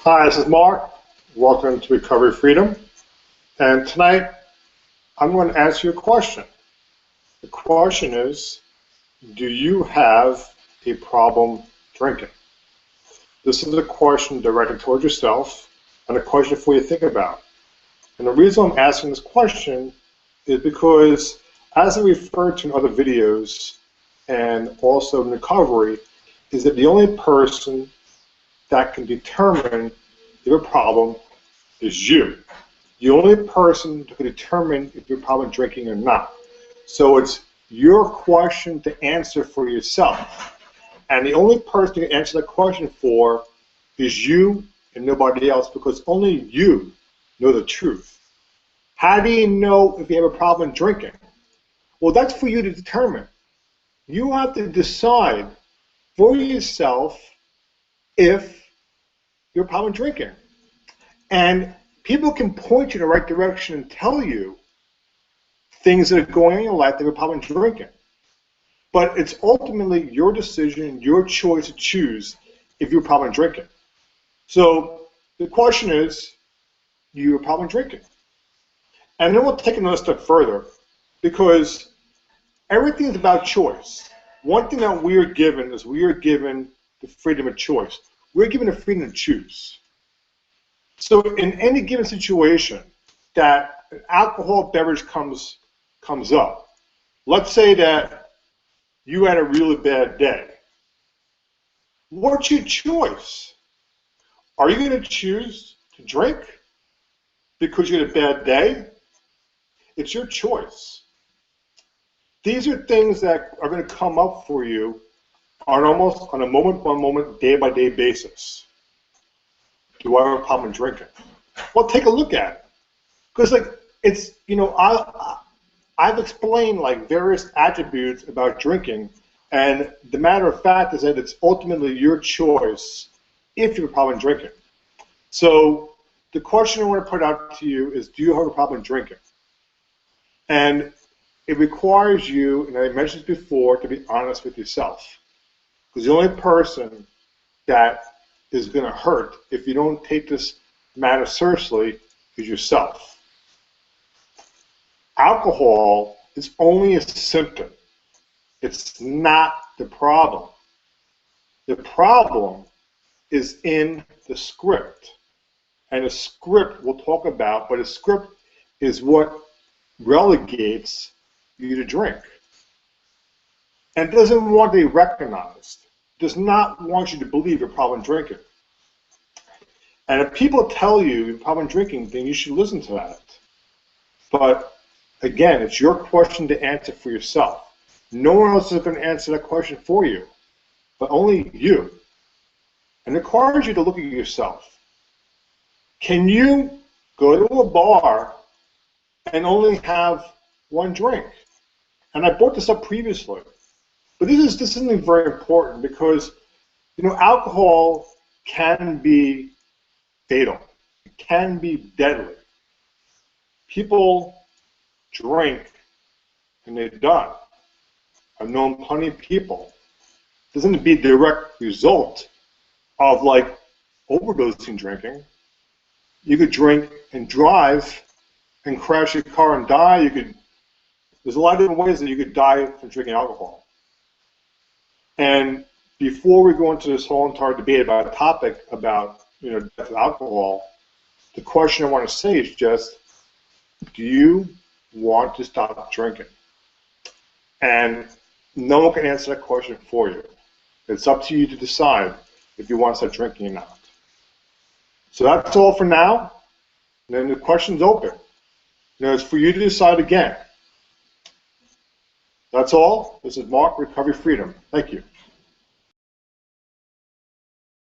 Hi, this is Mark. Welcome to Recovery Freedom. And tonight, I'm going to answer your question. The question is, do you have a problem drinking? This is a question directed towards yourself and a question for you to think about. And the reason I'm asking this question is because, as I referred to in other videos and also in recovery, is that the only person that can determine if your problem is you. The only person who can determine if you're probably drinking or not. So it's your question to answer for yourself. And the only person you can answer that question for is you and nobody else, because only you know the truth. How do you know if you have a problem drinking? Well, that's for you to determine. You have to decide for yourself if you're a problem drinking. And people can point you in the right direction and tell you things that are going on in your life that are a problem drinking. But it's ultimately your decision, your choice to choose if you're a problem drinking. So the question is, you're a problem drinking. And then we'll take another step further, because everything is about choice. One thing that we are given is we are given the freedom of choice. We're given the freedom to choose. So in any given situation that an alcohol beverage comes up, let's say that you had a really bad day. What's your choice? Are you going to choose to drink because you had a bad day? It's your choice. These are things that are going to come up for you on almost on a moment-by-moment, day-by-day basis. Do I have a problem drinking? Well, take a look at it, because it's I've explained various attributes about drinking, and the matter of fact is that it's ultimately your choice if you have a problem drinking. So the question I want to put out to you is, do you have a problem drinking? And it requires you, and I mentioned this before, to be honest with yourself. Because the only person that is going to hurt if you don't take this matter seriously is yourself. Alcohol is only a symptom. It's not the problem. The problem is in the script. And the script we'll talk about, but the script is what relegates you to drink. And doesn't want to be recognized. Does not want you to believe you're problem drinking. And if people tell you you're problem drinking, then you should listen to that. But again, it's your question to answer for yourself. No one else is going to answer that question for you, but only you. And it requires you to look at yourself. Can you go to a bar and only have one drink? And I brought this up previously. But this is something very important, because alcohol can be fatal. It can be deadly. People drink and they're done. I've known plenty of people. It doesn't be a direct result of overdosing drinking. You could drink and drive and crash your car and die. There's a lot of different ways that you could die from drinking alcohol. And before we go into this whole entire debate about a topic about death of alcohol, the question I want to say is just, do you want to stop drinking? And no one can answer that question for you. It's up to you to decide if you want to start drinking or not. So that's all for now. And then the question's open. It's for you to decide again. That's all. This is Mark, Recovery Freedom. Thank you.